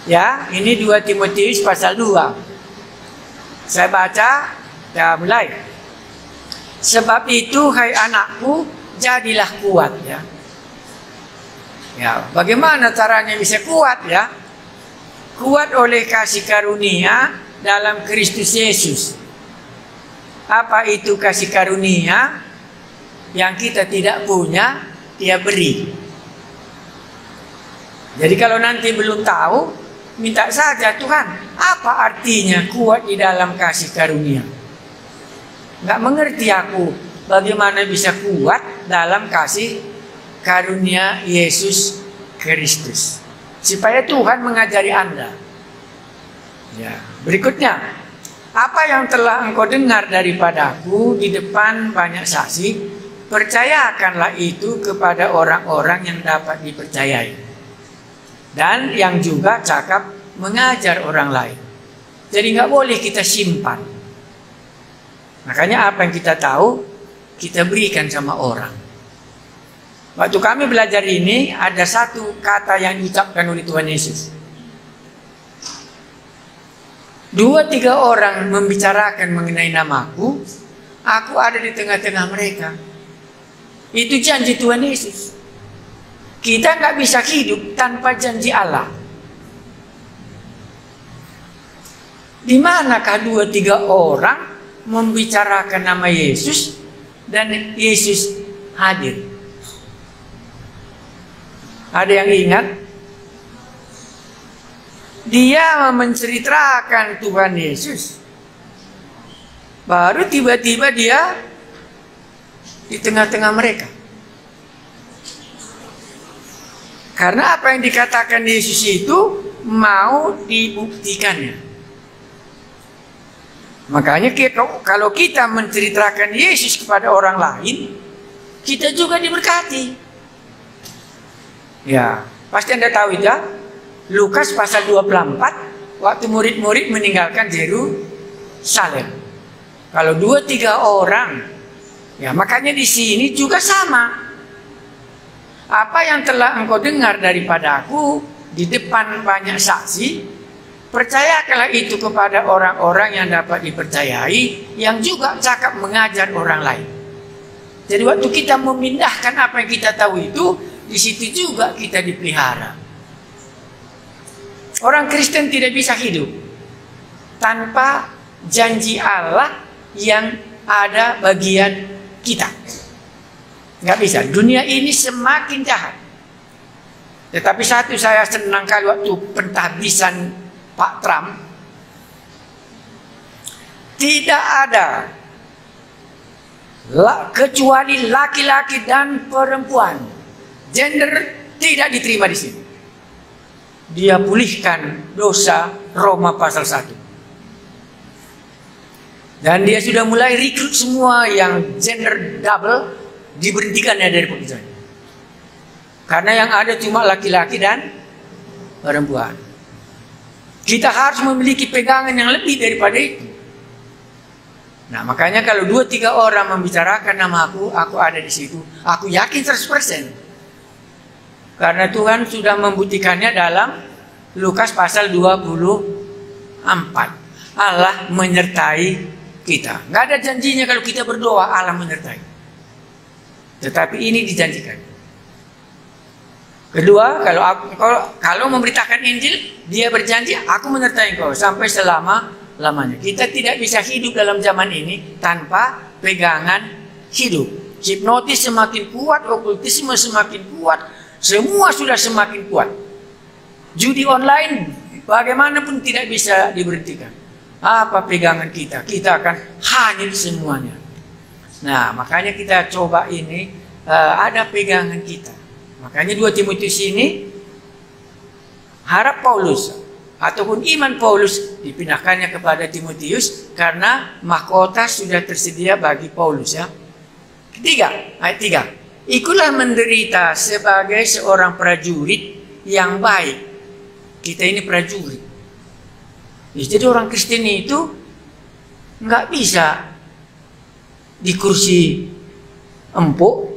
Ya, ini 2 Timotius pasal 2. Saya baca, ya mulai. Sebab itu, hai anakku, jadilah kuat ya. Ya, bagaimana caranya bisa kuat ya? Kuat oleh kasih karunia dalam Kristus Yesus. Apa itu kasih karunia? Yang kita tidak punya, Dia beri. Jadi kalau nanti belum tahu, minta saja, Tuhan, apa artinya kuat di dalam kasih karunia? Nggak mengerti aku bagaimana bisa kuat dalam kasih karunia Yesus Kristus. Supaya Tuhan mengajari Anda. Ya, berikutnya, apa yang telah engkau dengar daripadaku di depan banyak saksi, percayakanlah itu kepada orang-orang yang dapat dipercayai. Dan yang juga cakap mengajar orang lain. Jadi nggak boleh kita simpan. Makanya apa yang kita tahu, kita berikan sama orang. Waktu kami belajar ini, ada satu kata yang diucapkan oleh Tuhan Yesus. 2-3 orang membicarakan mengenai namaku, aku ada di tengah-tengah mereka. Itu janji Tuhan Yesus. Kita nggak bisa hidup tanpa janji Allah. Di manakah 2-3 orang membicarakan nama Yesus dan Yesus hadir? Ada yang ingat? Dia menceritakan Tuhan Yesus. Baru tiba-tiba dia di tengah-tengah mereka. Karena apa yang dikatakan Yesus itu mau dibuktikannya. Makanya kalau kita menceritakan Yesus kepada orang lain, kita juga diberkati. Ya, pasti Anda tahu itu ya. Lukas pasal 24, waktu murid-murid meninggalkan Yerusalem. Kalau 2-3 orang, ya makanya di sini juga sama. Apa yang telah engkau dengar daripadaku di depan banyak saksi, percayakanlah itu kepada orang-orang yang dapat dipercayai, yang juga cakap mengajar orang lain. Jadi waktu kita memindahkan apa yang kita tahu itu, di situ juga kita dipelihara. Orang Kristen tidak bisa hidup tanpa janji Allah yang ada bagian kita. Nggak bisa. Dunia ini semakin jahat. Tetapi satu saya senang kali waktu pentahbisan Pak Trump, tidak ada kecuali laki-laki dan perempuan. Gender tidak diterima di sini. Dia pulihkan dosa Roma pasal 1. Dan dia sudah mulai rekrut semua yang gender double, diberhentikannya dari pekerjaan. Karena yang ada cuma laki-laki dan perempuan. Kita harus memiliki pegangan yang lebih daripada itu. Nah, makanya kalau 2-3 orang membicarakan nama aku ada di situ. Aku yakin 100%. Karena Tuhan sudah membuktikannya dalam Lukas pasal 24. Allah menyertai kita. Nggak ada janjinya kalau kita berdoa Allah menyertai. Tetapi ini dijanjikan. Kedua, kalau memberitakan Injil, dia berjanji, aku menyertai engkau sampai selama-lamanya. Kita tidak bisa hidup dalam zaman ini tanpa pegangan hidup. Hipnotis semakin kuat, okultisme semakin kuat, semua sudah semakin kuat. Judi online bagaimanapun tidak bisa diberhentikan. Apa pegangan kita? Kita akan hanyut semuanya. Nah, makanya kita coba ini ada pegangan kita. Makanya 2 Timotius ini harap Paulus ataupun iman Paulus dipindahkannya kepada Timotius karena mahkota sudah tersedia bagi Paulus ya. Ketiga, ayat 3. Ikutlah menderita sebagai seorang prajurit yang baik. Kita ini prajurit. Jadi orang Kristen itu nggak bisa di kursi empuk.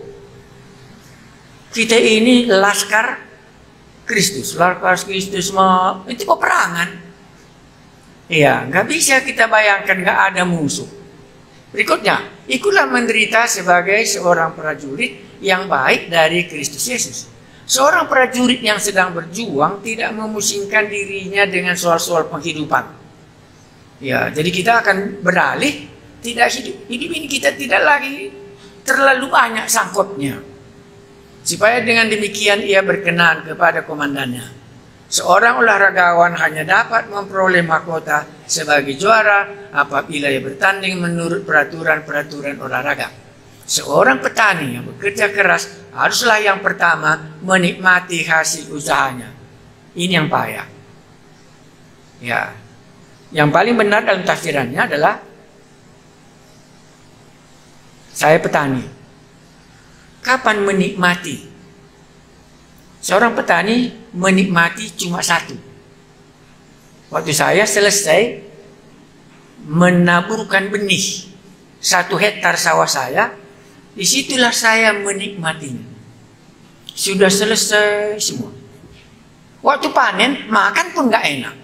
Kita ini laskar Kristus, laras Kristus mah itu peperangan. Iya, nggak bisa kita bayangkan nggak ada musuh. Berikutnya, ikutlah menderita sebagai seorang prajurit yang baik dari Kristus Yesus. Seorang prajurit yang sedang berjuang tidak memusingkan dirinya dengan soal-soal penghidupan. Ya, jadi kita akan beralih tidak hidup ini kita tidak lagi terlalu banyak sangkutnya. Supaya dengan demikian ia berkenan kepada komandannya. Seorang olahragawan hanya dapat memperoleh mahkota sebagai juara apabila ia bertanding menurut peraturan-peraturan olahraga. Seorang petani yang bekerja keras haruslah yang pertama menikmati hasil usahanya. Ini yang payah. Ya, yang paling benar dalam tafsirannya adalah saya petani. Kapan menikmati? Seorang petani menikmati cuma satu. Waktu saya selesai menaburkan benih 1 hektar sawah saya, disitulah saya menikmatinya. Sudah selesai semua. Waktu panen makan pun gak enak.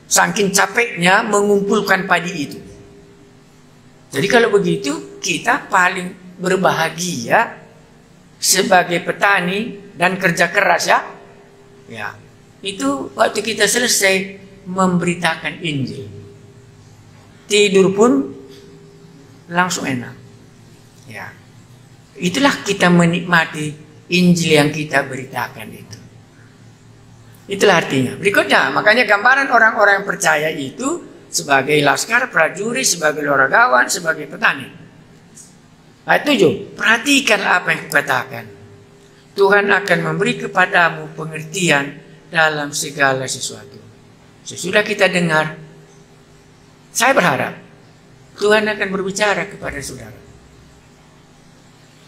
Saking capeknya mengumpulkan padi itu. Jadi kalau begitu kita paling berbahagia sebagai petani dan kerja keras ya. Ya, itu waktu kita selesai memberitakan Injil. Tidur pun langsung enak. Ya. Itulah kita menikmati Injil yang kita beritakan itu. Itulah artinya. Berikutnya, makanya gambaran orang-orang yang percaya itu sebagai laskar, prajurit, sebagai olahragawan, sebagai petani. Ayat 7, perhatikan apa yang kukatakan. Tuhan akan memberi kepadamu pengertian dalam segala sesuatu. Sesudah kita dengar, saya berharap Tuhan akan berbicara kepada saudara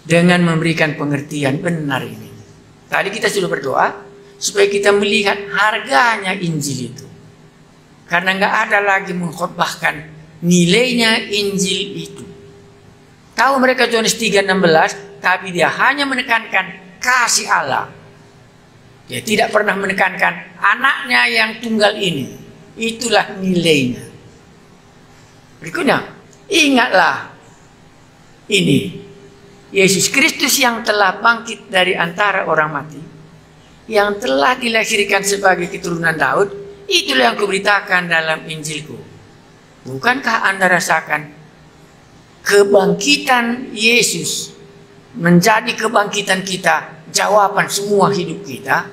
dengan memberikan pengertian benar ini. Tadi kita sudah berdoa supaya kita melihat harganya Injil itu. Karena nggak ada lagi mengkhotbahkan nilainya Injil itu. Tahu mereka Yohanes 3:16, tapi dia hanya menekankan kasih Allah. Dia tidak pernah menekankan anaknya yang tunggal ini. Itulah nilainya. Berikutnya, ingatlah ini. Yesus Kristus yang telah bangkit dari antara orang mati, yang telah dilahirkan sebagai keturunan Daud, itulah yang kuberitakan dalam Injilku. Bukankah Anda rasakan kebangkitan Yesus menjadi kebangkitan kita, jawaban semua hidup kita?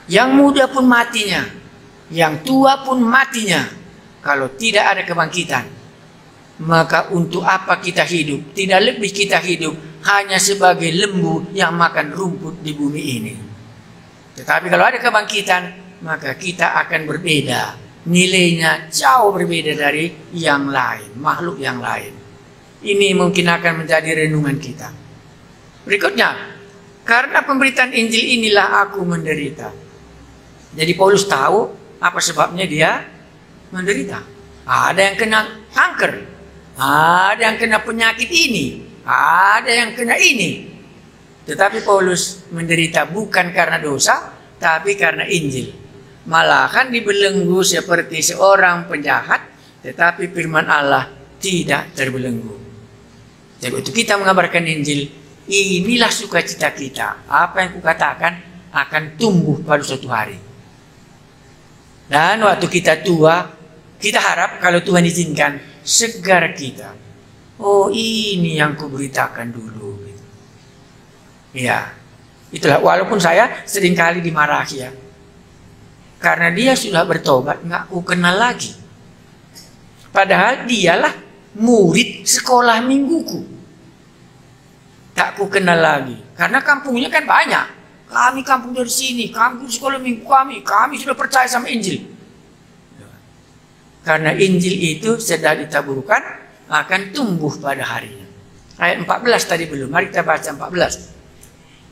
Yang muda pun matinya, yang tua pun matinya. Kalau tidak ada kebangkitan, maka untuk apa kita hidup? Tidak lebih kita hidup hanya sebagai lembu yang makan rumput di bumi ini. Tetapi kalau ada kebangkitan, maka kita akan berbeda. Nilainya jauh berbeda dari yang lain, makhluk yang lain. Ini mungkin akan menjadi renungan kita. Berikutnya, karena pemberitaan Injil inilah aku menderita. Jadi Paulus tahu apa sebabnya dia menderita. Ada yang kena kanker, ada yang kena penyakit ini, ada yang kena ini. Tetapi Paulus menderita bukan karena dosa, tapi karena Injil. Malahan dibelenggu seperti seorang penjahat, tetapi firman Allah tidak terbelenggu. Jadi untuk kita mengabarkan Injil, inilah sukacita kita. Apa yang kukatakan akan tumbuh pada suatu hari. Dan waktu kita tua, kita harap kalau Tuhan izinkan, segar kita. Oh, ini yang kuberitakan dulu. Ya, itulah. Walaupun saya seringkali dimarahi ya. Karena dia sudah bertobat, nggak ku kenal lagi. Padahal dialah murid sekolah mingguku. Tak ku kenal lagi. Karena kampungnya kan banyak. Kami kampung dari sini, kampung sekolah minggu kami sudah percaya sama Injil. Karena Injil itu sedang ditaburkan akan tumbuh pada harinya. Ayat 14 tadi belum, mari kita baca 14.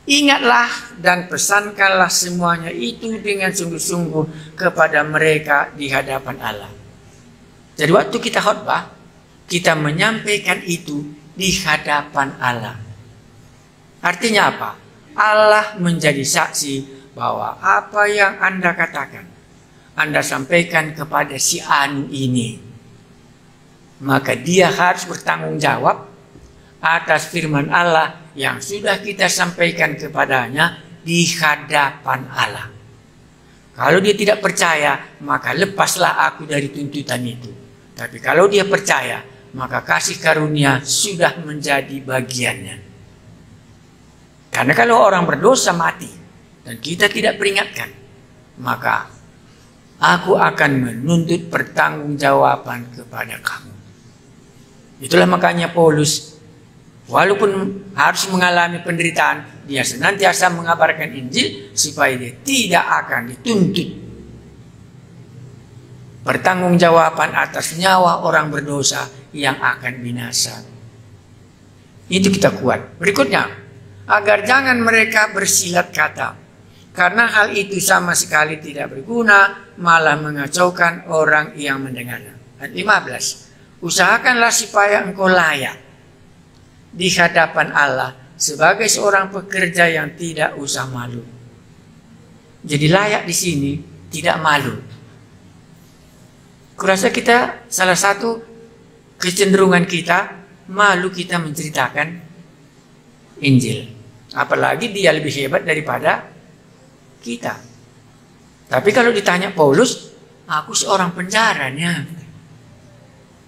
Ingatlah dan pesankanlah semuanya itu dengan sungguh-sungguh kepada mereka di hadapan Allah. Jadi waktu kita khotbah, kita menyampaikan itu di hadapan Allah. Artinya apa? Allah menjadi saksi bahwa apa yang Anda katakan, Anda sampaikan kepada si Anu ini, maka dia harus bertanggung jawab atas firman Allah yang sudah kita sampaikan kepadanya di hadapan Allah. Kalau dia tidak percaya, maka lepaslah aku dari tuntutan itu. Tapi kalau dia percaya, maka kasih karunia sudah menjadi bagiannya. Karena kalau orang berdosa mati dan kita tidak peringatkan, maka aku akan menuntut pertanggungjawaban kepada kamu. Itulah makanya Paulus, walaupun harus mengalami penderitaan, dia senantiasa mengabarkan Injil supaya dia tidak akan dituntut pertanggungjawaban atas nyawa orang berdosa yang akan binasa. Itu kita kuat. Berikutnya, agar jangan mereka bersilat kata, karena hal itu sama sekali tidak berguna, malah mengacaukan orang yang mendengarnya. Ayat 15. Usahakanlah supaya engkau layak di hadapan Allah sebagai seorang pekerja yang tidak usah malu. Jadi layak di sini tidak malu. Kurasa kita salah satu kecenderungan kita malu kita menceritakan Injil. Apalagi dia lebih hebat daripada kita. Tapi kalau ditanya Paulus, aku seorang penjaranya.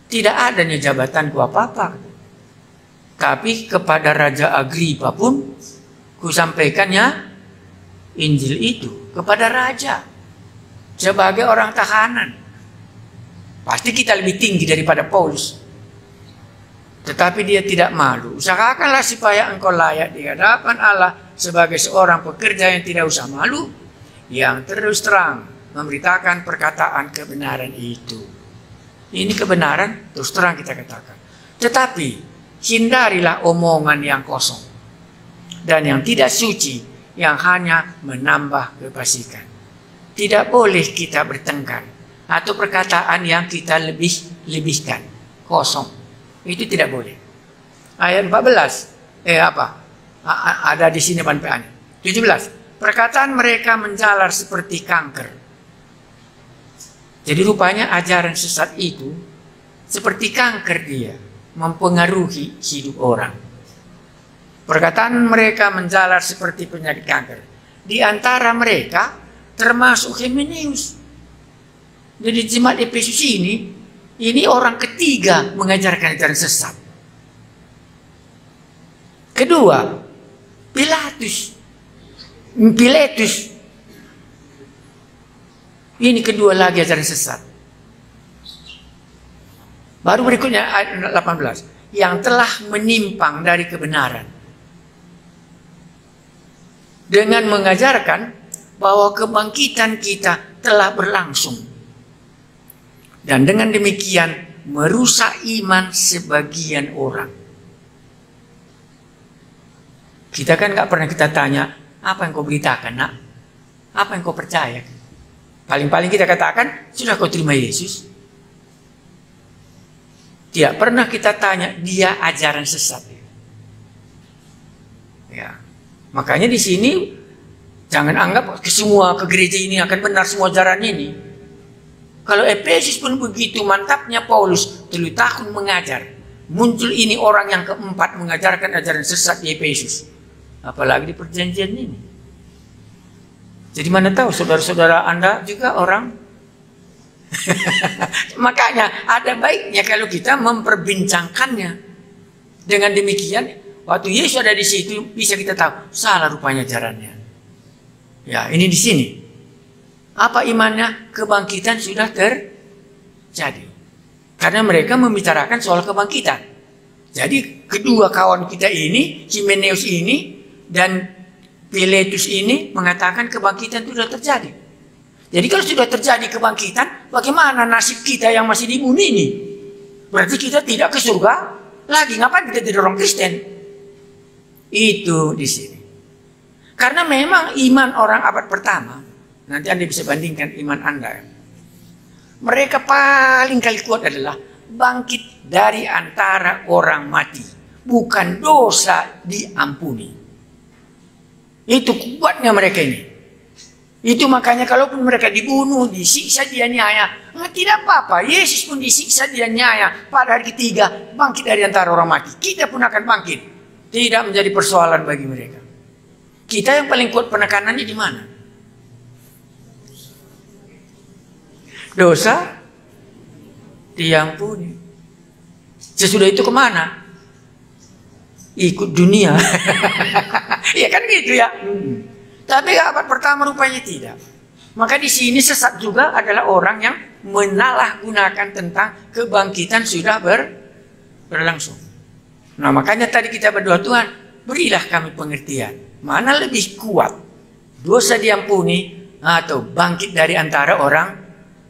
Tidak adanya jabatanku apa-apa. Tapi kepada Raja Agripa pun kusampaikannya Injil itu kepada Raja sebagai orang tahanan. Pasti kita lebih tinggi daripada Paulus. Tetapi dia tidak malu. Usahakanlah supaya engkau layak di hadapan Allah sebagai seorang pekerja yang tidak usah malu, yang terus terang memberitakan perkataan kebenaran itu. Ini kebenaran terus terang kita katakan. Tetapi hindarilah omongan yang kosong dan yang tidak suci, yang hanya menambah kefasikan. Tidak boleh kita bertengkar atau perkataan yang kita lebih-lebihkan, kosong. Itu tidak boleh. Ayat 14, ada di sini panpeannya. 17, perkataan mereka menjalar seperti kanker. Jadi rupanya ajaran sesat itu seperti kanker, dia mempengaruhi hidup orang. Perkataan mereka menjalar seperti penyakit kanker. Di antara mereka termasuk Himeneus. Jadi jemaat Efesus ini orang ketiga mengajarkan ajaran sesat. Kedua, Pilatus. Ini kedua lagi ajaran sesat. Baru berikutnya ayat 18. Yang telah menyimpang dari kebenaran. Dengan mengajarkan bahwa kebangkitan kita telah berlangsung. Dan dengan demikian merusak iman sebagian orang. Kita kan gak pernah kita tanya, apa yang kau beritakan nak? Apa yang kau percaya? Paling-paling kita katakan, sudah kau terima Yesus? Tidak pernah kita tanya, dia ajaran sesat. Ya. Makanya di sini, jangan anggap semua ke gereja ini akan benar semua ajaran ini. Kalau Efesus pun begitu mantapnya Paulus 3 tahun mengajar. Muncul ini orang yang keempat mengajarkan ajaran sesat di Efesus. Apalagi di perjanjian ini. Jadi mana tahu saudara-saudara Anda juga orang. Makanya ada baiknya kalau kita memperbincangkannya. Dengan demikian, waktu Yesus ada di situ bisa kita tahu salah rupanya ajarannya. Ya, ini di sini. Apa imannya? Kebangkitan sudah terjadi. Karena mereka membicarakan soal kebangkitan. Jadi kedua kawan kita ini, Himeneus ini dan Pilatus ini mengatakan kebangkitan itu sudah terjadi. Jadi kalau sudah terjadi kebangkitan, bagaimana nasib kita yang masih di bumi ini? Berarti kita tidak ke surga lagi. Ngapain kita jadi orang Kristen? Itu di sini. Karena memang iman orang abad pertama, nanti Anda bisa bandingkan iman Anda. Mereka paling kali kuat adalah bangkit dari antara orang mati. Bukan dosa diampuni. Itu kuatnya mereka ini. Itu makanya kalaupun mereka dibunuh, disiksa, dianiaya, tidak apa-apa. Yesus pun disiksa, dianiaya. Pada hari ketiga bangkit dari antara orang mati. Kita pun akan bangkit. Tidak menjadi persoalan bagi mereka. Kita yang paling kuat penekanannya di mana? Dosa diampuni. Sesudah itu kemana? Ikut dunia. Iya kan gitu ya. Tapi abad pertama rupanya tidak. Maka di sini sesat juga adalah orang yang menyalahgunakan tentang kebangkitan sudah berlangsung. Nah makanya tadi kita berdoa, Tuhan berilah kami pengertian. Mana lebih kuat? Dosa diampuni atau bangkit dari antara orang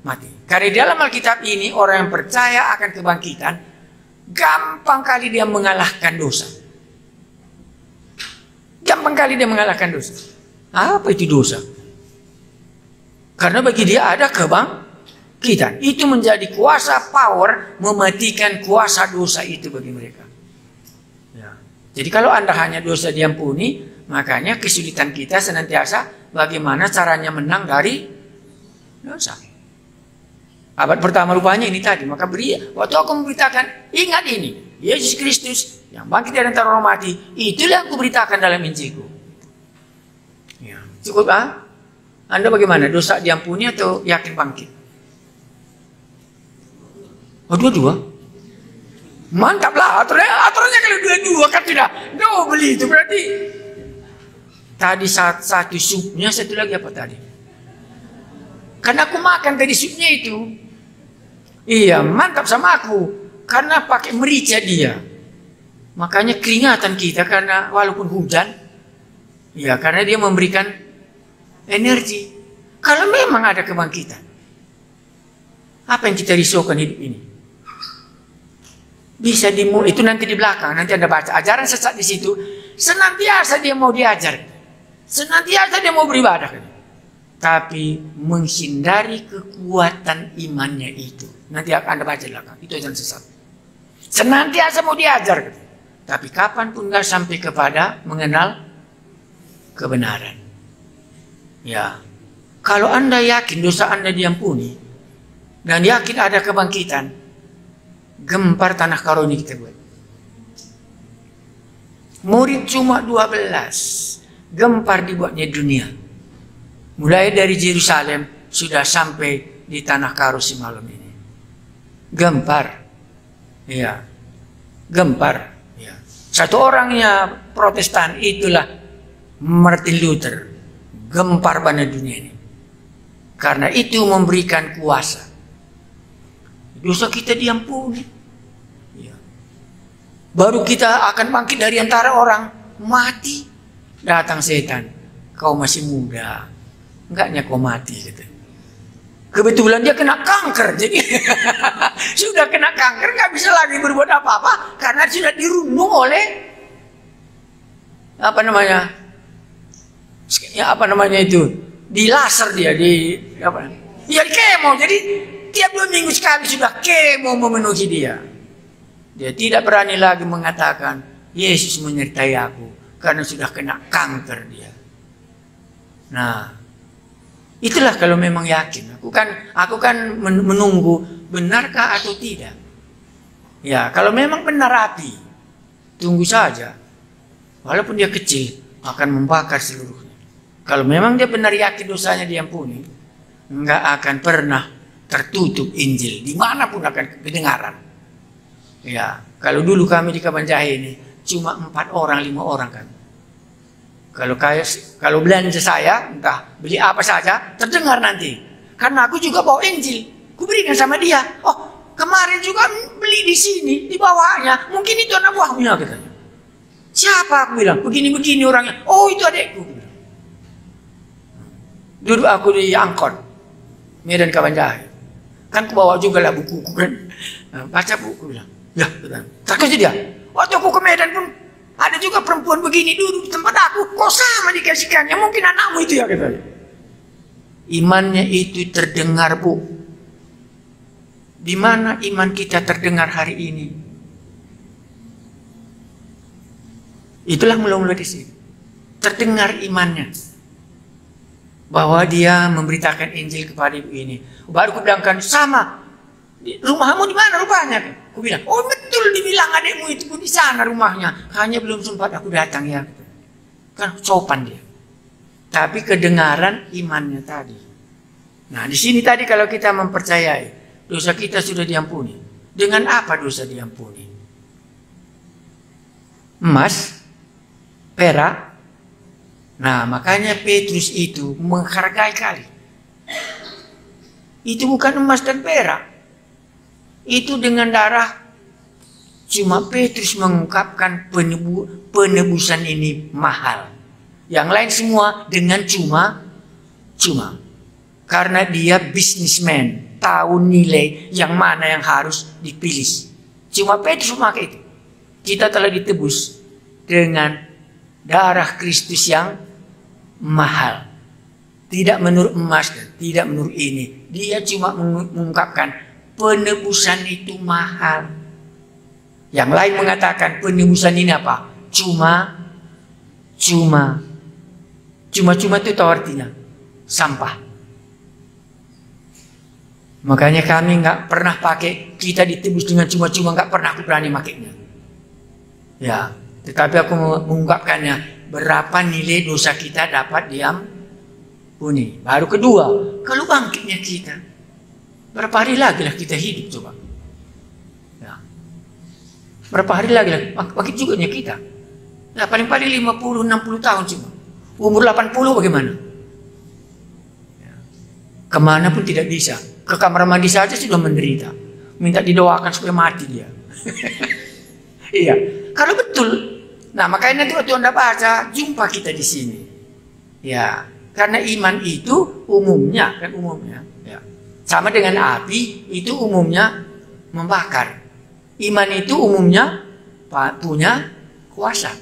mati. Karena di dalam Alkitab ini orang yang percaya akan kebangkitan gampang kali dia mengalahkan dosa. Gampang kali dia mengalahkan dosa. Apa itu dosa? Karena bagi dia ada kebangkitan. Itu menjadi kuasa power mematikan kuasa dosa itu bagi mereka. Ya. Jadi kalau Anda hanya dosa diampuni, makanya kesulitan kita senantiasa bagaimana caranya menang dari dosa. Abad pertama rupanya ini tadi. Maka waktu aku memberitakan, ingat ini, Yesus Kristus yang bangkit dari antara orang mati, itulah yang aku beritakan dalam Injilku. Ya. Cukup Anda bagaimana? Dosa diampuni atau yakin bangkit? Oh dua-dua? Mantap lah aturannya kalau dua-dua kan tidak double itu berarti. Tadi satu supnya, satu lagi apa tadi? Karena aku makan tadi supnya itu. Iya mantap sama aku. Karena pakai merica dia. Makanya keringatan kita karena walaupun hujan. Ya, karena dia memberikan energi. Kalau memang ada kebangkitan, apa yang kita risaukan hidup ini? Bisa dimulai, itu nanti di belakang, nanti Anda baca. Ajaran sesat di situ, senantiasa dia mau diajar. Senantiasa dia mau beribadah. Tapi menghindari kekuatan imannya itu. Nanti Anda baca di belakang, itu ajaran sesat. Senantiasa mau diajar. Tapi kapanpun nggak sampai kepada mengenal kebenaran. Ya, kalau Anda yakin dosa Anda diampuni dan yakin ada kebangkitan, gempar tanah karuni kita buat. Murid cuma 12, gempar dibuatnya dunia. Mulai dari Yerusalem sudah sampai di tanah Karus malam ini. Gempar, ya, gempar. Ya. Satu orangnya Protestan itulah Martin Luther, gempar pada dunia ini. Karena itu memberikan kuasa. Dosa kita diampuni. Ya. Baru kita akan bangkit dari antara orang mati. Datang setan, kau masih muda, enggaknya kau mati gitu. Kebetulan dia kena kanker, jadi sudah kena kanker nggak bisa lagi berbuat apa-apa karena sudah dirundung oleh itu di laser dia di kemo. Jadi tiap 2 minggu sekali sudah kemo memenuhi dia. Dia tidak berani lagi mengatakan Yesus menyertai aku karena sudah kena kanker dia. Nah, itulah kalau memang yakin. Aku kan menunggu benarkah atau tidak. Ya, kalau memang benar hati, tunggu saja. Walaupun dia kecil, akan membakar seluruhnya. Kalau memang dia benar yakin dosanya diampuni, nggak akan pernah tertutup Injil. Dimanapun akan kedengaran. Ya, kalau dulu kami di Kabanjahe ini, cuma 4 orang, 5 orang kan. Kalau belanja saya, entah beli apa saja, terdengar nanti. Karena aku juga bawa Injil, ku berikan sama dia. Oh, kemarin juga beli di sini, di bawahnya. Mungkin itu anak buahnya katanya. Siapa aku bilang? Begini-begini orangnya. Oh, itu adekku. Duduk aku di angkot Medan Kabanjahe. Kan ku bawa juga lah buku-buku kan. Baca buku bilang. Ya, terkejut dia. Waktu aku ke Medan pun ada juga perempuan begini duduk di tempat aku. Kok sama dikasihkannya? Mungkin anakmu itu ya katanya. Imannya itu terdengar, Bu. Di mana iman kita terdengar hari ini? Itulah mula-mula di sini. Terdengar imannya. bahwa dia memberitakan Injil kepada ibu ini. Baru kubilangkan, sama, rumahmu di mana rupanya? Aku bilang, oh betul dibilang adikmu itu pun di sana rumahnya. Hanya belum sempat aku datang ya. Kan sopan dia. Tapi kedengaran imannya tadi. Nah di sini tadi kalau kita mempercayai dosa kita sudah diampuni. Dengan apa dosa diampuni? Emas, perak. Nah makanya Petrus itu menghargai kali. Itu bukan emas dan perak. Itu dengan darah. Cuma Petrus mengungkapkan penebusan ini mahal. Yang lain semua dengan cuma. Karena dia bisnismen, tahu nilai yang mana yang harus dipilih. Cuma Petrus memakai itu. Kita telah ditebus dengan darah Kristus yang mahal. Tidak menurut emas dan tidak menurut ini. Dia cuma mengungkapkan penebusan itu mahal. Yang lain mengatakan penebusan ini apa? Cuma itu tahu artinya sampah. Makanya kami nggak pernah pakai kita ditebus dengan cuma-cuma, nggak pernah aku berani makainya. Ya, tetapi aku mengungkapkannya berapa nilai dosa kita dapat diampuni. Baru kedua, kalau bangkitnya kita, berapa hari lagi lah kita hidup coba? Ya. Berapa hari lagi lah bangkit juga kita? Nah, paling-paling 50-60 tahun cuma. Umur 80 bagaimana? Ya. Kemana pun tidak bisa. Ke kamar mandi saja sudah menderita. Minta didoakan supaya mati dia. Iya. Kalau betul. Nah makanya nanti waktu Anda baca, jumpa kita di sini. Ya. Karena iman itu umumnya. Ya. Sama dengan api, itu umumnya membakar. Iman itu umumnya punya kuasa.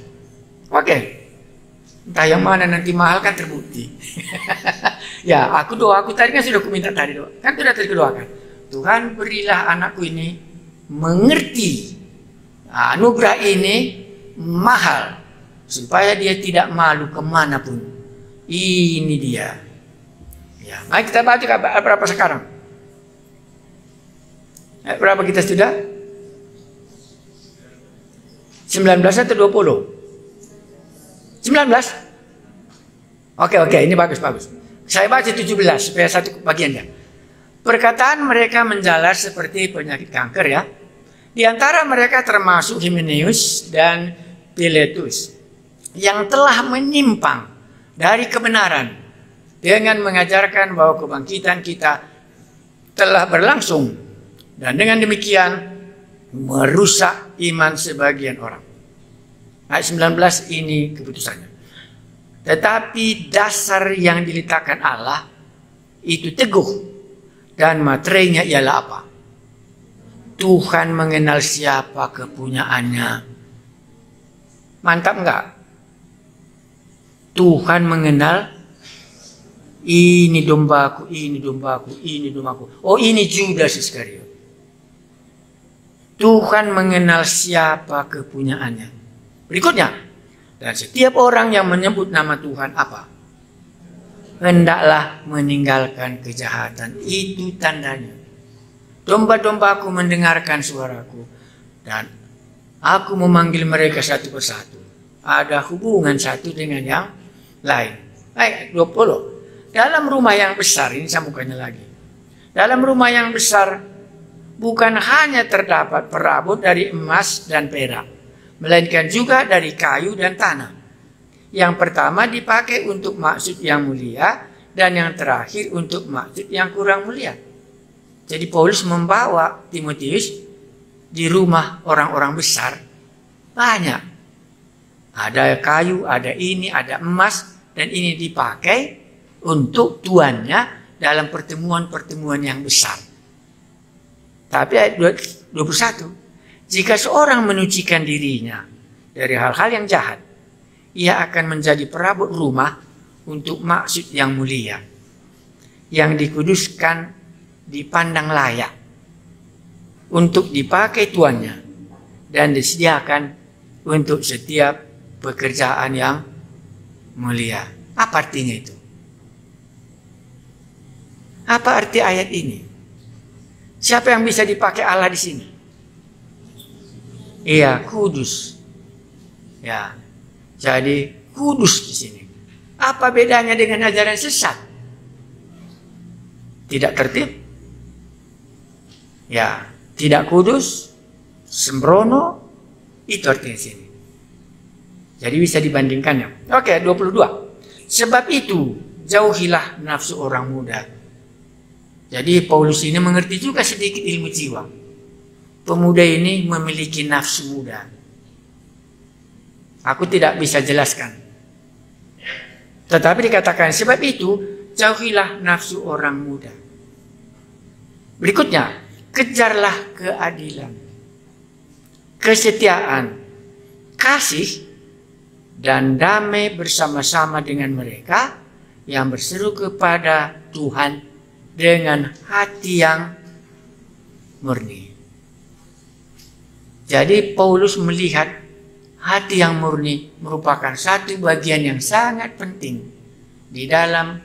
Oke. Entah yang mana nanti mahal kan terbukti. Ya, aku tadi kan sudah minta tadi doa. Kan sudah tadi doakan. Tuhan berilah anakku ini mengerti anugerah ini mahal supaya dia tidak malu kemanapun. Ini dia. Ya, mari kita baca berapa sekarang? Berapa kita sudah? 19 atau 20? 19? Oke, ini bagus. Saya baca 17 supaya satu bagiannya. Perkataan mereka menjalar seperti penyakit kanker ya. Di antara mereka termasuk Himeneus dan Piletus yang telah menyimpang dari kebenaran dengan mengajarkan bahwa kebangkitan kita telah berlangsung dan dengan demikian merusak iman sebagian orang. Ayat 19 ini keputusannya. Tetapi dasar yang diletakkan Allah itu teguh dan materainya ialah apa? Tuhan mengenal siapa kepunyaannya. Mantap enggak? Tuhan mengenal ini dombaku, ini dombaku, ini dombaku. Oh ini Judas Iskariot. Tuhan mengenal siapa kepunyaannya. Berikutnya. Dan setiap orang yang menyebut nama Tuhan apa? Hendaklah meninggalkan kejahatan. Itu tandanya. Domba-dombaku mendengarkan suaraku. Dan aku memanggil mereka satu persatu. Ada hubungan satu dengan yang lain. Ayat 20. Dalam rumah yang besar, ini sambungannya lagi. Dalam rumah yang besar, bukan hanya terdapat perabot dari emas dan perak, melainkan juga dari kayu dan tanah. Yang pertama dipakai untuk maksud yang mulia dan yang terakhir untuk maksud yang kurang mulia. Jadi Paulus membawa Timotius di rumah orang-orang besar banyak. Ada kayu, ada ini, ada emas dan ini dipakai untuk tuannya dalam pertemuan-pertemuan yang besar. Tapi ayat 21 jika seorang menyucikan dirinya dari hal-hal yang jahat, ia akan menjadi perabot rumah untuk maksud yang mulia, yang dikuduskan, dipandang layak, untuk dipakai tuannya, dan disediakan untuk setiap pekerjaan yang mulia. Apa artinya itu? Apa arti ayat ini? Siapa yang bisa dipakai Allah di sini? Iya, kudus. Ya, jadi kudus di sini. Apa bedanya dengan ajaran sesat? Tidak tertib. Ya, tidak kudus, sembrono, itu artinya sini. Jadi bisa dibandingkannya. Oke, 22. Sebab itu, jauhilah nafsu orang muda. Jadi Paulus ini mengerti juga sedikit ilmu jiwa. Pemuda ini memiliki nafsu muda. Aku tidak bisa jelaskan. Tetapi dikatakan, sebab itu, jauhilah nafsu orang muda. Berikutnya, kejarlah keadilan, kesetiaan, kasih, dan damai bersama-sama dengan mereka yang berseru kepada Tuhan dengan hati yang murni. Jadi Paulus melihat hati yang murni merupakan satu bagian yang sangat penting di dalam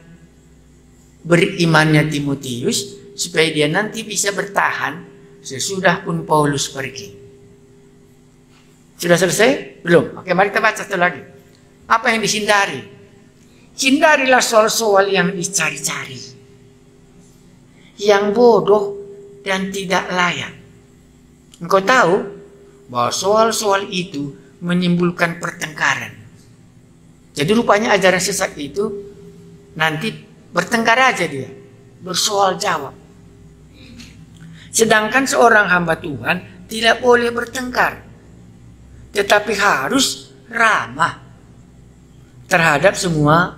berimannya Timotius, supaya dia nanti bisa bertahan sesudah pun Paulus pergi. Sudah selesai? Belum? Oke, mari kita baca satu lagi. Apa yang dihindari? Hindarilah soal-soal yang dicari-cari, yang bodoh dan tidak layak. Engkau tahu bahwa soal-soal itu menimbulkan pertengkaran. Jadi rupanya ajaran sesat itu nanti bertengkar aja dia, bersoal jawab. Sedangkan seorang hamba Tuhan tidak boleh bertengkar, tetapi harus ramah terhadap semua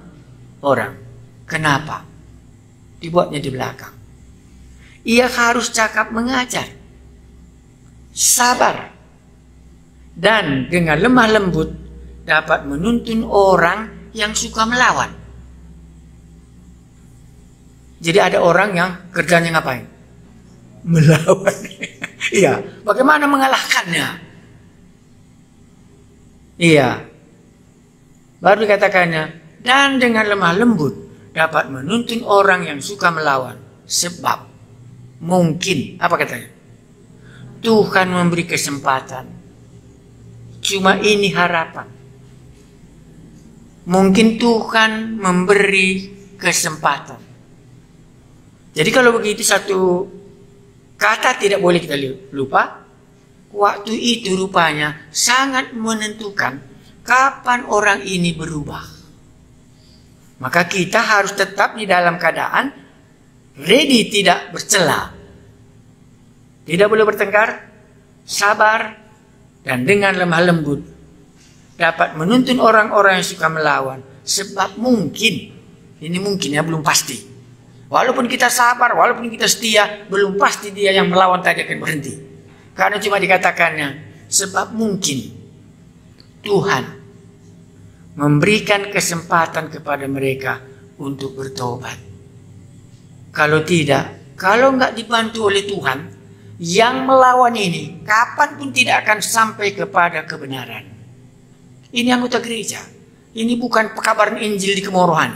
orang. Kenapa? Dibuatnya di belakang. Ia harus cakap mengajar, sabar, dan dengan lemah lembut dapat menuntun orang yang suka melawan. Jadi ada orang yang kerjanya ngapain? Melawan. Iya, bagaimana mengalahkannya? Iya. Baru dikatakannya, dan dengan lemah lembut dapat menuntun orang yang suka melawan. Sebab mungkin, apa katanya? Tuhan memberi kesempatan. Cuma ini harapan. Mungkin Tuhan memberi kesempatan. Jadi kalau begitu satu kata tidak boleh kita lupa. Waktu itu rupanya sangat menentukan kapan orang ini berubah. Maka kita harus tetap di dalam keadaan ready, tidak bercela. Tidak boleh bertengkar, sabar, dan dengan lemah lembut dapat menuntun orang-orang yang suka melawan. Sebab mungkin, ini mungkin ya, belum pasti. Walaupun kita sabar, walaupun kita setia, belum pasti dia yang melawan tadi akan berhenti. Karena cuma dikatakannya, sebab mungkin Tuhan memberikan kesempatan kepada mereka untuk bertobat. Kalau tidak, kalau nggak dibantu oleh Tuhan, yang melawan ini kapanpun tidak akan sampai kepada kebenaran. Ini anggota gereja. Ini bukan pekabaran Injil di Kemorohan.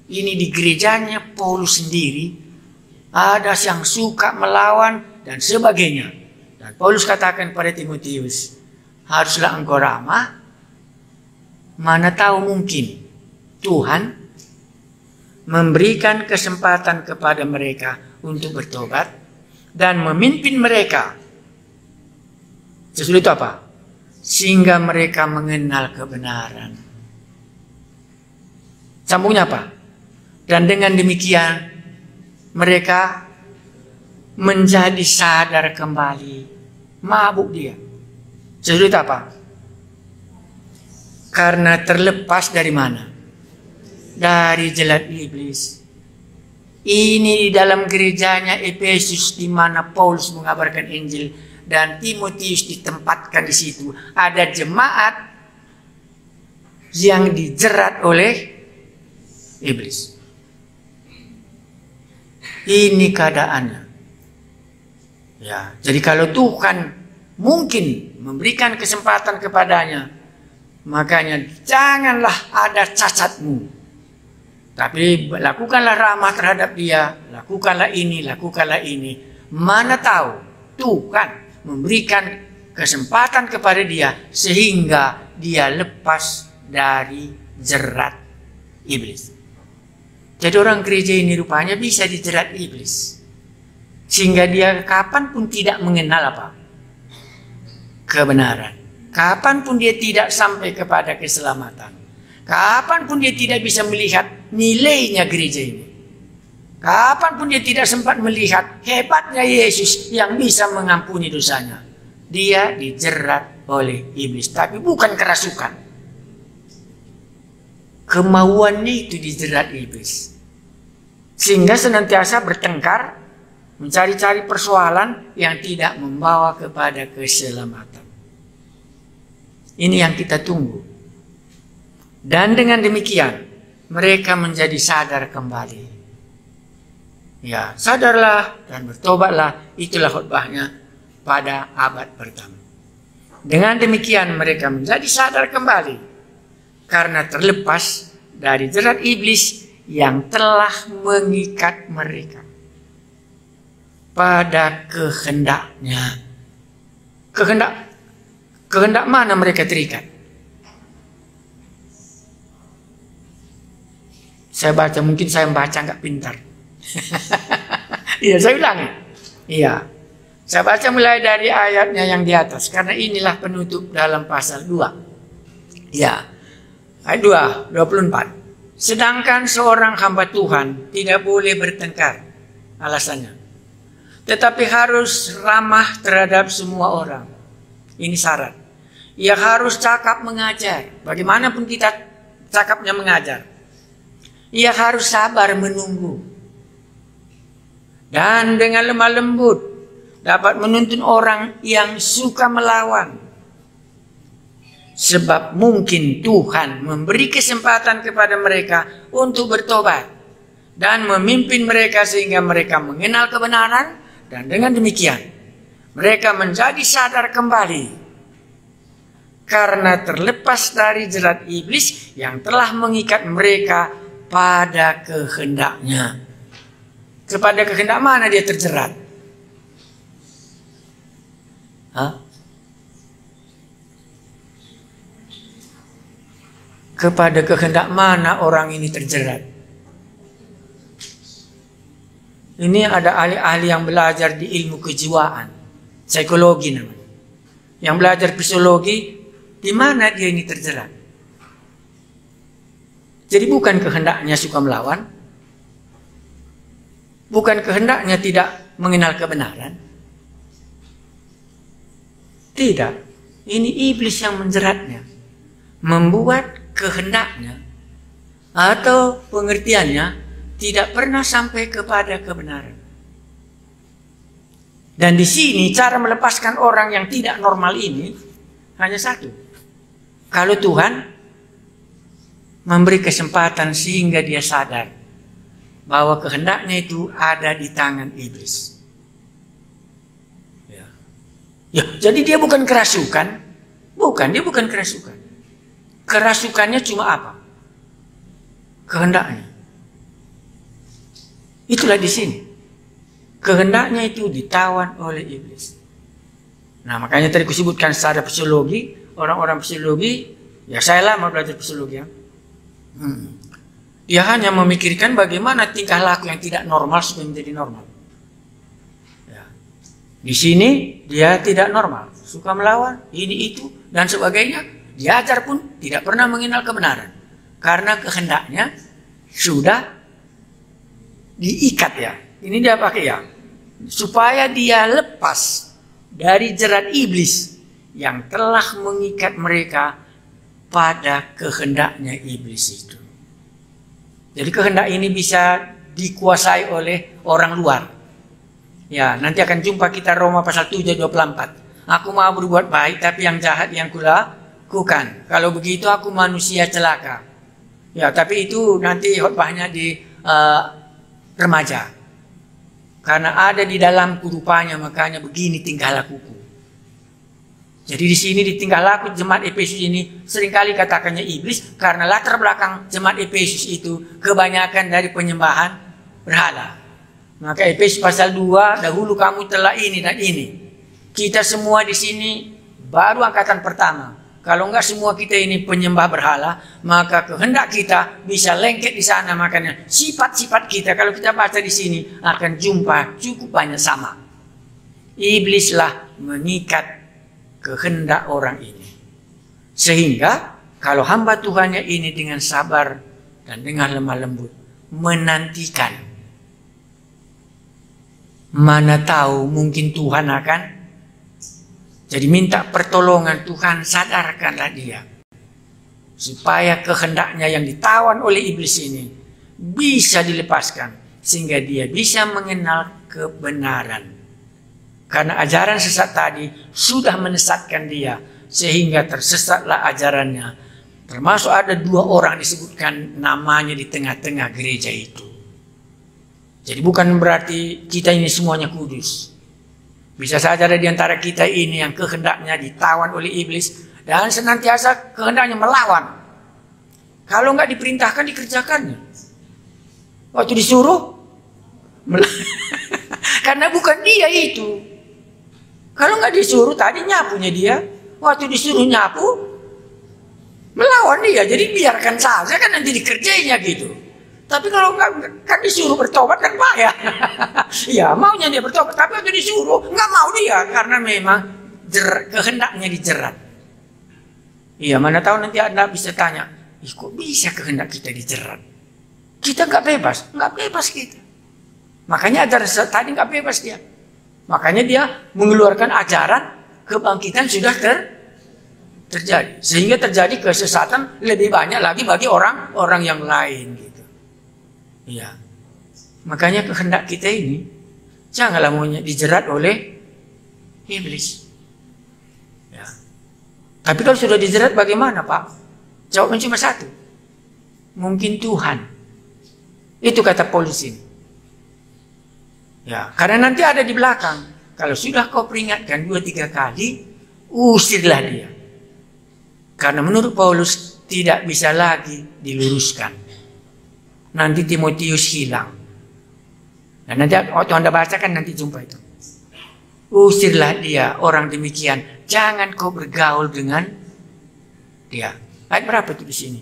Ini di gerejanya Paulus sendiri. Ada yang suka melawan dan sebagainya. Dan Paulus katakan pada Timotius, haruslah engkau ramah. Mana tahu mungkin Tuhan memberikan kesempatan kepada mereka untuk bertobat dan memimpin mereka. Sesudah itu apa? Sehingga mereka mengenal kebenaran. Sambungnya apa? Dan dengan demikian mereka menjadi sadar kembali. Mabuk dia. Sesudah itu apa? Karena terlepas dari mana? Dari jerat iblis. Ini di dalam gerejanya Efesus, di mana Paulus mengabarkan Injil dan Timotius ditempatkan di situ. Ada jemaat yang dijerat oleh iblis. Ini keadaannya. Ya, jadi kalau Tuhan mungkin memberikan kesempatan kepadanya, makanya janganlah ada cacatmu. Tapi lakukanlah rahmat terhadap dia, lakukanlah ini, lakukanlah ini. Mana tahu Tuhan memberikan kesempatan kepada dia sehingga dia lepas dari jerat iblis. Jadi orang gereja ini rupanya bisa dijerat iblis. Sehingga dia kapanpun tidak mengenal apa? Kebenaran. Kapanpun dia tidak sampai kepada keselamatan. Kapanpun dia tidak bisa melihat nilainya gereja ini. Kapanpun dia tidak sempat melihat hebatnya Yesus yang bisa mengampuni dosanya. Dia dijerat oleh iblis. Tapi bukan kerasukan. Kemauannya itu dijerat iblis. Sehingga senantiasa bertengkar, mencari-cari persoalan yang tidak membawa kepada keselamatan. Ini yang kita tunggu. Dan dengan demikian mereka menjadi sadar kembali. Ya, sadarlah dan bertobatlah. Itulah khotbahnya pada abad pertama. Dengan demikian mereka menjadi sadar kembali karena terlepas dari jerat iblis yang telah mengikat mereka pada kehendaknya. Kehendak mana mereka terikat? Saya baca, mungkin saya membaca nggak pintar. Iya, saya ulangi. Iya, saya baca mulai dari ayatnya yang di atas, karena inilah penutup dalam pasal 2. Ya, ayat 2, 24. Sedangkan seorang hamba Tuhan tidak boleh bertengkar, alasannya, tetapi harus ramah terhadap semua orang. Ini syarat. Ia harus cakap mengajar. Bagaimanapun kita cakapnya mengajar. Ia harus sabar menunggu. Dan dengan lemah lembut dapat menuntun orang yang suka melawan. Sebab mungkin Tuhan memberi kesempatan kepada mereka untuk bertobat. Dan memimpin mereka sehingga mereka mengenal kebenaran. Dan dengan demikian mereka menjadi sadar kembali. Karena terlepas dari jerat iblis yang telah mengikat mereka pada kehendaknya. Kepada kehendak mana dia terjerat? Kepada kehendak mana orang ini terjerat? Ini ada ahli-ahli yang belajar di ilmu kejiwaan, psikologi namanya. Yang belajar psikologi, di mana dia ini terjerat? Jadi bukan kehendaknya suka melawan, bukan kehendaknya tidak mengenal kebenaran. Tidak, ini iblis yang menjeratnya, membuat kehendaknya atau pengertiannya tidak pernah sampai kepada kebenaran. Dan di sini cara melepaskan orang yang tidak normal ini hanya satu. Kalau Tuhan memberi kesempatan sehingga dia sadar bahwa kehendaknya itu ada di tangan iblis. Ya, jadi dia bukan kerasukan. Dia bukan kerasukan. Kerasukannya cuma apa? Kehendaknya. Itulah di sini. Kehendaknya itu ditawan oleh iblis. Nah, makanya tadi kusebutkan secara psikologi, orang-orang psikologi, ya saya lama belajar psikologi ya. Dia hanya memikirkan bagaimana tingkah laku yang tidak normal supaya menjadi normal. Ya. Di sini dia tidak normal, suka melawan, ini itu dan sebagainya. Diajar pun tidak pernah mengenal kebenaran, karena kehendaknya sudah diikat ya. Ini dia pakai ya, supaya dia lepas dari jerat iblis yang telah mengikat mereka pada kehendaknya iblis itu. Jadi kehendak ini bisa dikuasai oleh orang luar. Ya, nanti akan jumpa kita Roma pasal 7:24. Aku mau berbuat baik tapi yang jahat yang kulakukan. Kalau begitu aku manusia celaka. Ya, tapi itu nanti khotbahnya di remaja. Karena ada di dalamku rupanya, makanya begini tingkah lakuku. Jadi di sini di tingkah laku jemaat Efesus ini seringkali katakannya iblis karena latar belakang jemaat Efesus itu kebanyakan dari penyembahan berhala. Maka Efesus pasal 2, dahulu kamu telah ini dan ini. Kita semua di sini baru angkatan pertama. Kalau enggak semua kita ini penyembah berhala, maka kehendak kita bisa lengket di sana. Makanya sifat-sifat kita kalau kita baca di sini akan jumpa cukup banyak sama. Iblislah mengikat kehendak orang ini. Sehingga kalau hamba Tuhannya ini dengan sabar dan dengan lemah lembut menantikan. Mana tahu mungkin Tuhan akan jadi minta pertolongan Tuhan, sadarkanlah dia. Supaya kehendaknya yang ditawan oleh iblis ini bisa dilepaskan. Sehingga dia bisa mengenal kebenaran. Karena ajaran sesat tadi sudah menyesatkan dia. Sehingga tersesatlah ajarannya. Termasuk ada 2 orang disebutkan namanya di tengah-tengah gereja itu. Jadi bukan berarti kita ini semuanya kudus. Bisa saja ada di antara kita ini yang kehendaknya ditawan oleh iblis. Dan senantiasa kehendaknya melawan. Kalau nggak diperintahkan dikerjakannya. Waktu disuruh. Karena bukan dia itu. Kalau nggak disuruh tadi nyapunya dia, waktu disuruh nyapu melawan dia. Jadi biarkan saja kan nanti dikerjainya gitu. Tapi kalau nggak kan disuruh bertobat kan payah. Ya maunya dia bertobat, tapi waktu disuruh nggak mau dia karena memang kehendaknya dijerat. Iya mana tahu nanti Anda bisa tanya, kok bisa kehendak kita dijerat? Kita nggak bebas kita. Makanya ajaran tadi nggak bebas dia. Makanya dia mengeluarkan ajaran kebangkitan sudah terjadi. Sehingga terjadi kesesatan lebih banyak lagi bagi orang yang lain gitu. Iya. Makanya kehendak kita ini janganlah maunya dijerat oleh iblis. Ya. Tapi kalau sudah dijerat bagaimana Pak? Jawabnya cuma satu. Mungkin Tuhan. Itu kata Paulus ini. Ya, karena nanti ada di belakang. Kalau sudah kau peringatkan 2-3 kali, usirlah dia. Karena menurut Paulus tidak bisa lagi diluruskan. Nanti Timotius hilang. Dan nanti waktu Anda bacakan nanti jumpa itu. Usirlah dia orang demikian. Jangan kau bergaul dengan dia. Ayat berapa itu di sini?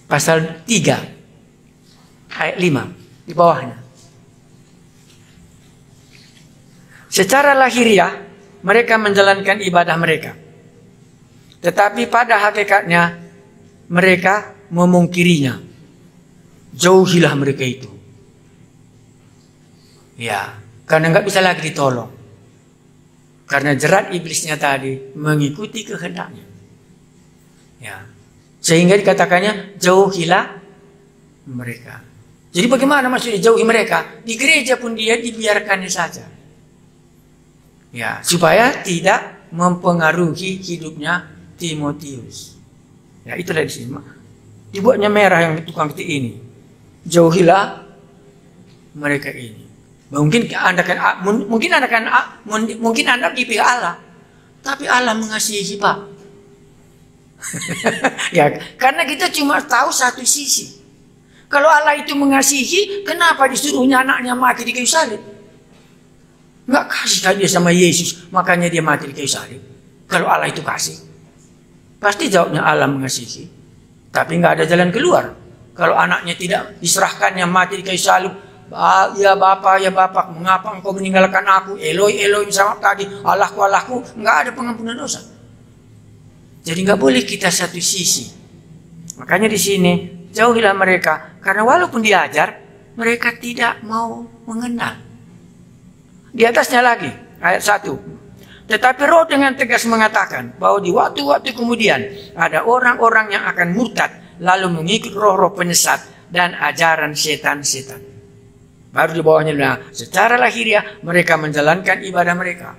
Pasal 3 ayat 5 di bawahnya. Secara lahiriah mereka menjalankan ibadah mereka. Tetapi pada hakikatnya mereka memungkirinya. Jauhilah mereka itu. Ya, karena nggak bisa lagi ditolong. Karena jerat iblisnya tadi mengikuti kehendaknya. Ya. Sehingga dikatakannya jauhilah mereka. Jadi bagaimana maksudnya jauhi mereka? Di gereja pun dia dibiarkannya saja. Ya, supaya tidak mempengaruhi hidupnya Timotius. Ya, itulah di sini. Dibuatnya merah yang tukang ketik ini. Jauhilah mereka ini. Mungkin Anda di pihak Allah. Tapi Allah mengasihi Pak. Ya, karena kita cuma tahu satu sisi. Kalau Allah itu mengasihi, kenapa disuruhnya anaknya mati di kayu salib? Nggak kasih saja sama Yesus, makanya dia mati di kayu salib. Kalau Allah itu kasih, pasti jawabnya Allah mengasihi. Tapi nggak ada jalan keluar. Kalau anaknya tidak diserahkannya mati di kayu salib, ya Bapak, mengapa engkau meninggalkan aku? Eloi, Eloi, sama tadi, Allahku, nggak ada pengampunan dosa. Jadi nggak boleh kita satu sisi. Makanya di sini jauhilah mereka, karena walaupun diajar, mereka tidak mau mengenal. Di atasnya lagi ayat 1. Tetapi Roh dengan tegas mengatakan bahwa di waktu-waktu kemudian ada orang-orang yang akan murtad lalu mengikut roh-roh penyesat dan ajaran setan-setan. Baru di bawahnya bilang, secara lahiriah mereka menjalankan ibadah mereka.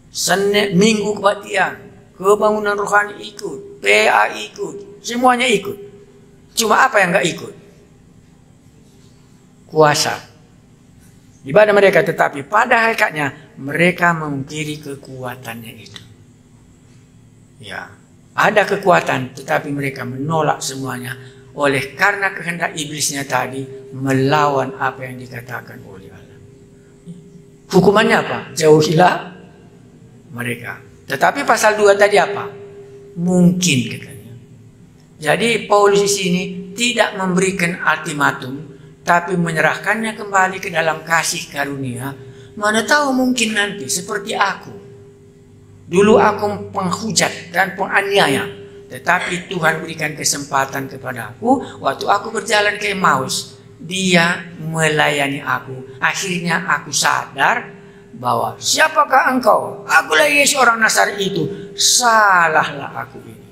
Senin, Minggu kebaktian, kebangunan rohani ikut, PA ikut, semuanya ikut. Cuma apa yang nggak ikut? Kuasa. ibadah mereka, tetapi pada hakikatnya mereka mengkiri kekuatannya itu. Ya, ada kekuatan, tetapi mereka menolak semuanya oleh karena kehendak iblisnya tadi melawan apa yang dikatakan oleh Allah. Hukumannya apa? Jauhilah mereka. Tetapi pasal 2 tadi apa? Mungkin katanya. Jadi Paulus di sini tidak memberikan ultimatum, tapi menyerahkannya kembali ke dalam kasih karunia. Mana tahu mungkin nanti seperti aku. Dulu aku penghujat dan penganiaya, tetapi Tuhan berikan kesempatan kepada aku. Waktu aku berjalan ke Emmaus, Dia melayani aku. Akhirnya aku sadar bahwa siapakah engkau? Akulah Yesus orang Nazaret itu. Salahlah aku ini.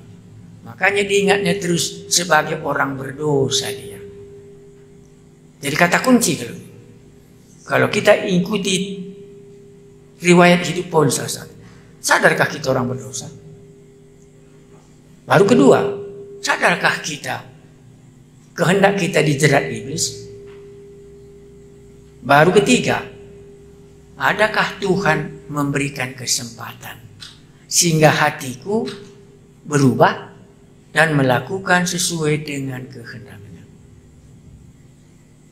Makanya diingatnya terus sebagai orang berdosa dia. Jadi kata kunci kalau kita ikuti riwayat hidup Paulus, sadarkah kita orang berdosa? Baru kedua, sadarkah kita kehendak kita dijerat iblis? Baru ketiga, adakah Tuhan memberikan kesempatan sehingga hatiku berubah dan melakukan sesuai dengan kehendaknya?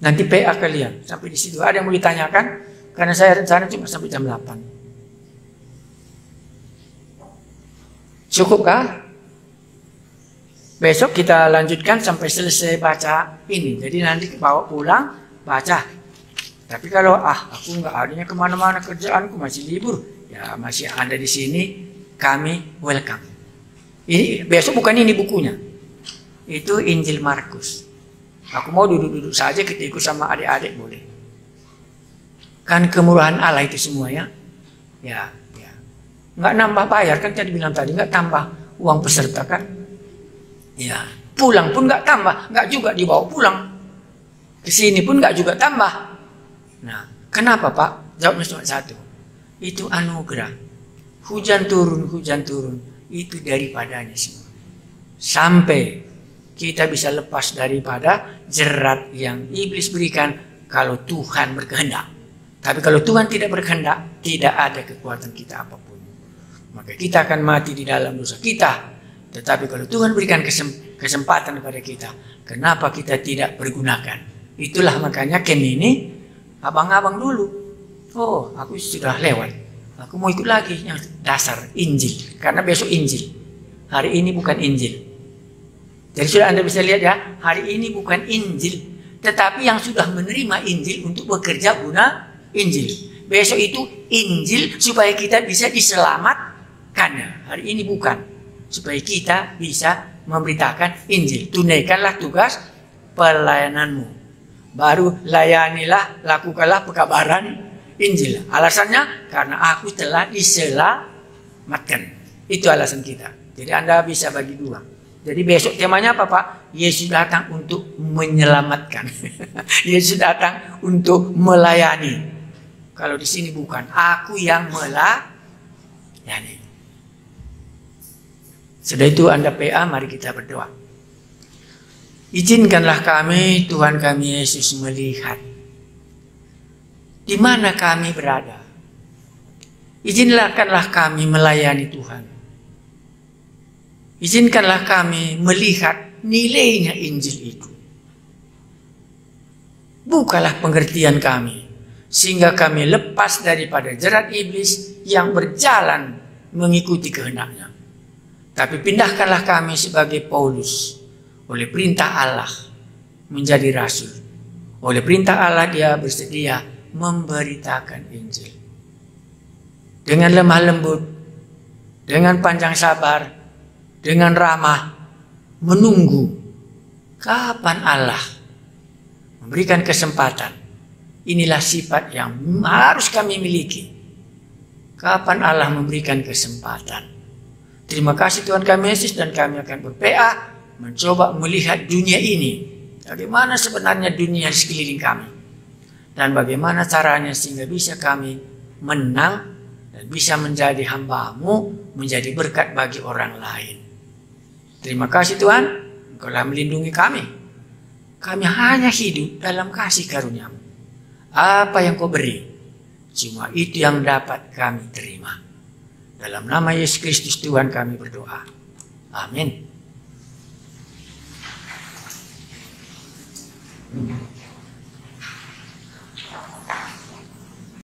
Nanti PA kalian sampai di situ. Ada yang mau ditanyakan? Karena saya rencana cuma sampai jam 8. Cukupkah? Besok kita lanjutkan sampai selesai baca ini. Jadi nanti bawa pulang baca. Tapi kalau aku nggak adanya kemana-mana, kerjaanku masih libur, ya masih ada di sini, kami welcome. Ini besok bukan ini bukunya. Itu Injil Markus. Aku mau duduk-duduk saja, kita ikut sama adik-adik boleh. Kan kemurahan Allah itu semua ya. Ya. Nggak nambah bayar kan tadi bilang tadi, nggak tambah uang peserta kan. Ya. Pulang pun nggak tambah, nggak juga dibawa pulang. Kesini pun nggak juga tambah. Nah, kenapa Pak? Jawabnya cuma satu. Itu anugerah. Hujan turun, itu daripadanya semua. Sampai kita bisa lepas daripada jerat yang iblis berikan kalau Tuhan berkehendak. Tapi kalau Tuhan tidak berkehendak, tidak ada kekuatan kita apapun. Maka kita akan mati di dalam dosa kita. Tetapi kalau Tuhan berikan kesempatan kepada kita, kenapa kita tidak pergunakan? Itulah makanya Ken ini, abang-abang dulu. Oh, aku sudah lewat. Aku mau ikut lagi yang dasar Injil. Karena besok Injil. Hari ini bukan Injil. Jadi sudah Anda bisa lihat ya, hari ini bukan Injil, tetapi yang sudah menerima Injil untuk bekerja guna Injil. Besok itu Injil supaya kita bisa diselamatkan. Hari ini bukan, supaya kita bisa memberitakan Injil. Tunaikanlah tugas pelayananmu. Baru layanilah, lakukanlah pekabaran Injil. Alasannya karena aku telah diselamatkan. Itu alasan kita. Jadi Anda bisa bagi dua. Jadi besok temanya apa Pak? Yesus datang untuk menyelamatkan. Yesus datang untuk melayani. Kalau di sini bukan, aku yang melayani. Sudah itu Anda PA, mari kita berdoa. Izinkanlah kami, Tuhan kami Yesus, melihat di mana kami berada. Izinkanlah kami melayani Tuhan. Izinkanlah kami melihat nilainya Injil itu. Bukalah pengertian kami, sehingga kami lepas daripada jerat iblis yang berjalan mengikuti kehendaknya. Tapi pindahkanlah kami sebagai Paulus, oleh perintah Allah menjadi rasul. Oleh perintah Allah dia bersedia memberitakan Injil. Dengan lemah lembut, dengan panjang sabar, dengan ramah, menunggu kapan Allah memberikan kesempatan. Inilah sifat yang harus kami miliki. Kapan Allah memberikan kesempatan. Terima kasih Tuhan kami Yesus, dan kami akan ber-PA mencoba melihat dunia ini. Bagaimana sebenarnya dunia di sekeliling kami. Dan bagaimana caranya sehingga bisa kami menang dan bisa menjadi hamba-Mu, menjadi berkat bagi orang lain. Terima kasih Tuhan, Engkau telah melindungi kami. Kami hanya hidup dalam kasih karunia-Mu. Apa yang kau beri, cuma itu yang dapat kami terima. Dalam nama Yesus Kristus Tuhan kami berdoa. Amin.